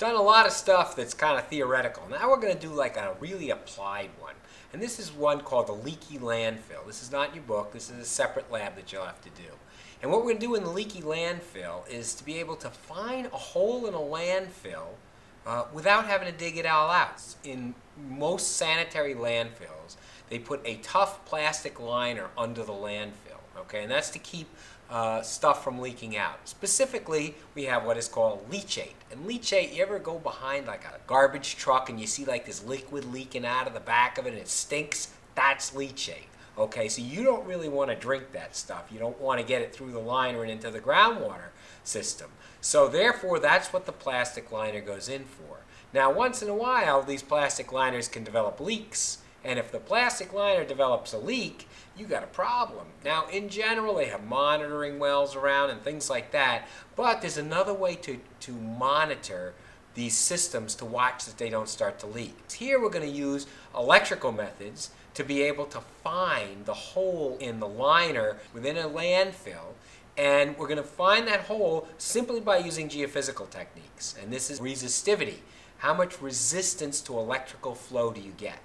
done a lot of stuff that's kind of theoretical. Now we're going to do like a really applied one. And this is one called the Leaky Landfill. This is not in your book. This is a separate lab that you'll have to do. And what we're going to do in the Leaky Landfill is to be able to find a hole in a landfill without having to dig it all out. In most sanitary landfills, they put a tough plastic liner under the landfill, okay? And that's to keep stuff from leaking out. Specifically, we have what is called leachate. And leachate, you ever go behind like a garbage truck and you see like this liquid leaking out of the back of it and it stinks? That's leachate. Okay, so you don't really want to drink that stuff. You don't want to get it through the liner and into the groundwater system. So therefore, that's what the plastic liner goes in for. Now, once in a while, these plastic liners can develop leaks. And if the plastic liner develops a leak, you got a problem. Now, in general, they have monitoring wells around and things like that. But there's another way to monitor these systems to watch that they don't start to leak. Here we're going to use electrical methods to be able to find the hole in the liner within a landfill. And we're going to find that hole simply by using geophysical techniques. And this is resistivity. How much resistance to electrical flow do you get?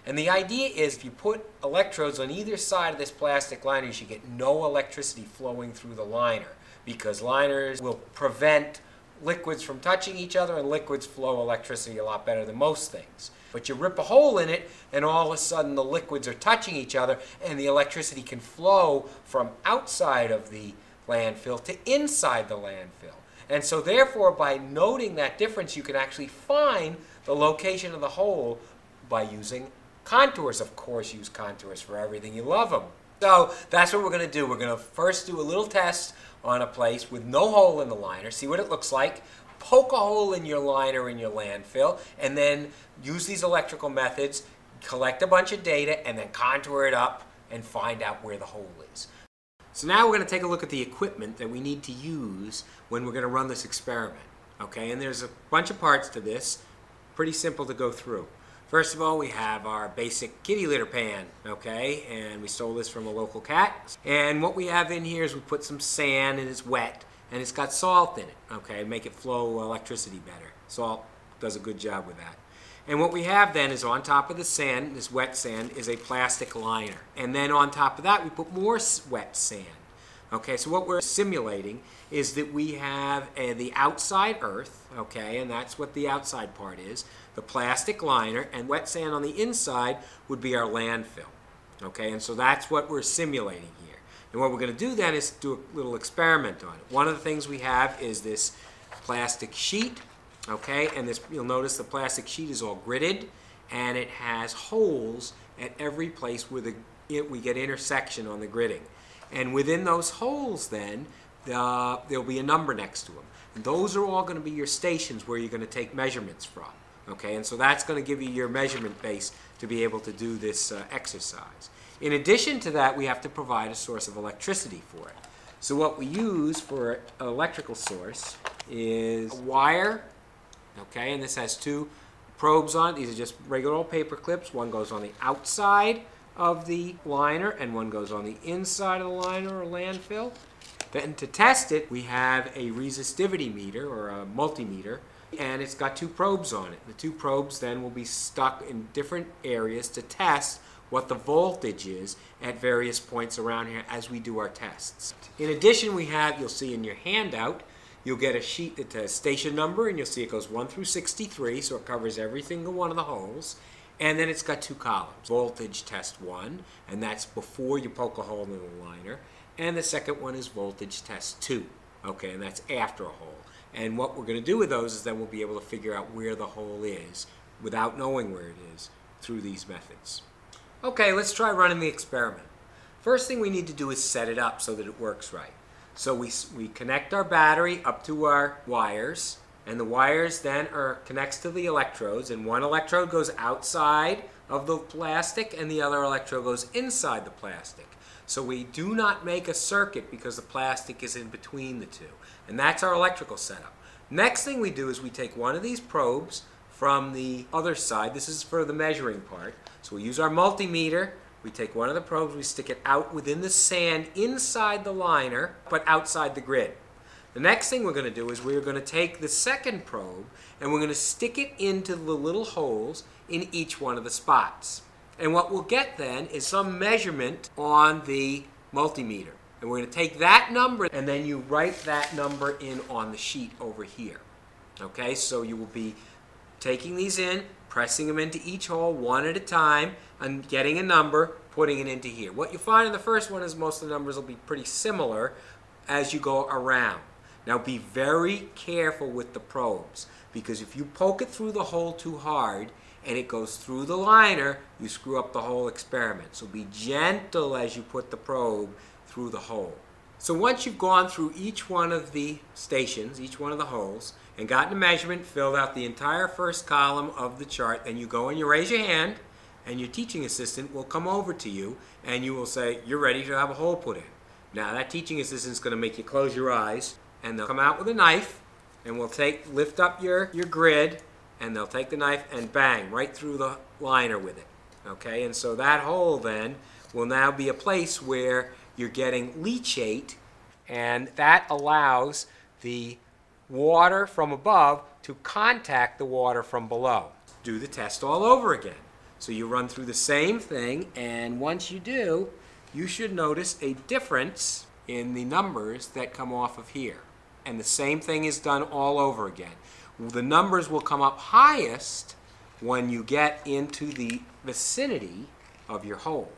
And the idea is if you put electrodes on either side of this plastic liner, you should get no electricity flowing through the liner, because liners will prevent liquids from touching each other, and liquids flow electricity a lot better than most things. But you rip a hole in it and all of a sudden the liquids are touching each other and the electricity can flow from outside of the landfill to inside the landfill. And so therefore, by noting that difference, you can actually find the location of the hole by using contours. Of course, use contours for everything. You love them. So that's what we're going to do. We're going to first do a little test on a place with no hole in the liner, see what it looks like, poke a hole in your liner in your landfill, and then use these electrical methods, collect a bunch of data, and then contour it up and find out where the hole is. So now we're going to take a look at the equipment that we need to use when we're going to run this experiment. Okay, and there's a bunch of parts to this, pretty simple to go through. First of all, we have our basic kitty litter pan, okay, and we stole this from a local cat. And what we have in here is we put some sand and it's wet, and it's got salt in it, okay, make it flow electricity better. Salt does a good job with that. And what we have then is on top of the sand, this wet sand, is a plastic liner. And then on top of that, we put more wet sand. Okay, so what we're simulating is that we have the outside earth, okay, and that's what the outside part is, the plastic liner, and wet sand on the inside would be our landfill. Okay, and so that's what we're simulating here. And what we're going to do then is do a little experiment on it. One of the things we have is this plastic sheet, okay, and this, you'll notice the plastic sheet is all gridded, and it has holes at every place where we get intersection on the gridding. And within those holes then, there'll be a number next to them. And those are all going to be your stations where you're going to take measurements from. Okay, and so that's going to give you your measurement base to be able to do this exercise. In addition to that, we have to provide a source of electricity for it. So what we use for an electrical source is a wire, okay, and this has two probes on it. These are just regular old paper clips. One goes on the outside of the liner and one goes on the inside of the liner or landfill. Then to test it, we have a resistivity meter or a multimeter, and it's got two probes on it. The two probes then will be stuck in different areas to test what the voltage is at various points around here as we do our tests. In addition, we have, you'll see in your handout, you'll get a sheet that has station number, and you'll see it goes 1 through 63, so it covers every single one of the holes. And then it's got two columns. Voltage test 1, and that's before you poke a hole in the liner. And the second one is voltage test 2, okay, and that's after a hole. And what we're going to do with those is then we'll be able to figure out where the hole is without knowing where it is through these methods. Okay, let's try running the experiment. First thing we need to do is set it up so that it works right. So we connect our battery up to our wires, and the wires then connects to the electrodes, and one electrode goes outside of the plastic and the other electrode goes inside the plastic. So we do not make a circuit because the plastic is in between the two. And that's our electrical setup. Next thing we do is we take one of these probes from the other side. This is for the measuring part. So we use our multimeter. We take one of the probes, we stick it out within the sand inside the liner, but outside the grid. The next thing we're going to do is we're going to take the second probe and we're going to stick it into the little holes in each one of the spots. And what we'll get then is some measurement on the multimeter. And we're going to take that number and then you write that number in on the sheet over here. Okay, so you will be taking these in, pressing them into each hole one at a time, and getting a number, putting it into here. What you'll find in the first one is most of the numbers will be pretty similar as you go around. Now be very careful with the probes, because if you poke it through the hole too hard and it goes through the liner, you screw up the whole experiment. So be gentle as you put the probe through the hole. So once you've gone through each one of the stations, each one of the holes, and gotten a measurement, filled out the entire first column of the chart, then you go and you raise your hand, and your teaching assistant will come over to you and you will say, you're ready to have a hole put in. Now that teaching assistant is going to make you close your eyes, and they'll come out with a knife and we'll lift up your grid, and they'll take the knife and bang right through the liner with it. Okay, and so that hole then will now be a place where you're getting leachate, and that allows the water from above to contact the water from below. Do the test all over again. So you run through the same thing, and once you do, you should notice a difference in the numbers that come off of here. And the same thing is done all over again. The numbers will come up highest when you get into the vicinity of your hole.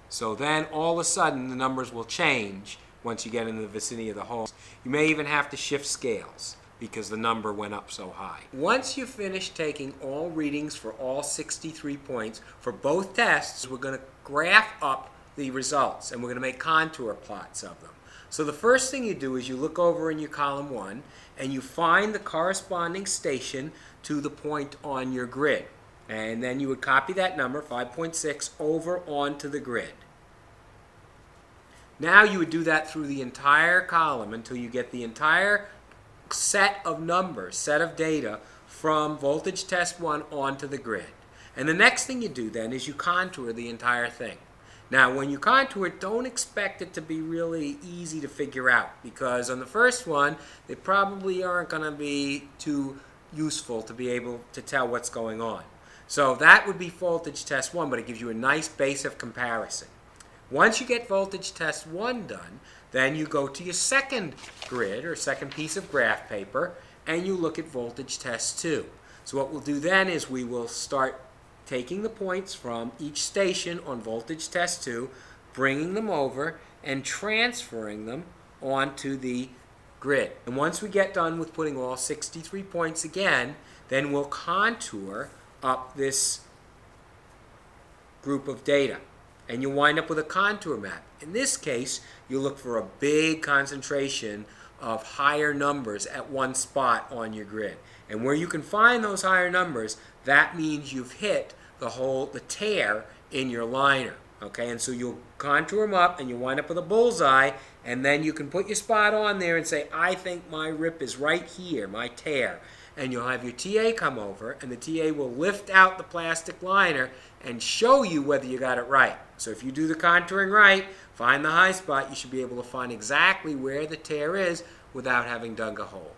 So then all of a sudden the numbers will change once you get in the vicinity of the hole. You may even have to shift scales because the number went up so high. Once you finish taking all readings for all 63 points for both tests, we're going to graph up the results and we're going to make contour plots of them. So the first thing you do is you look over in your column 1 and you find the corresponding station to the point on your grid. And then you would copy that number, 5.6, over onto the grid. Now you would do that through the entire column until you get the entire set of numbers, set of data from voltage test 1 onto the grid. And the next thing you do then is you contour the entire thing. Now when you contour it, don't expect it to be really easy to figure out, because on the first one they probably aren't going to be too useful to be able to tell what's going on. So that would be voltage test 1, but it gives you a nice base of comparison. Once you get voltage test 1 done, then you go to your second grid or second piece of graph paper and you look at voltage test 2. So what we'll do then is we will start taking the points from each station on voltage test 2, bringing them over and transferring them onto the grid. And once we get done with putting all 63 points again, then we'll contour up this group of data. And you wind up with a contour map. In this case, you look for a big concentration of higher numbers at one spot on your grid. And where you can find those higher numbers, that means you've hit the tear in your liner. Okay, and so you'll contour them up and you wind up with a bullseye, and then you can put your spot on there and say, I think my rip is right here, my tear. And you'll have your TA come over, and the TA will lift out the plastic liner and show you whether you got it right. So if you do the contouring right, find the high spot, you should be able to find exactly where the tear is without having dug a hole.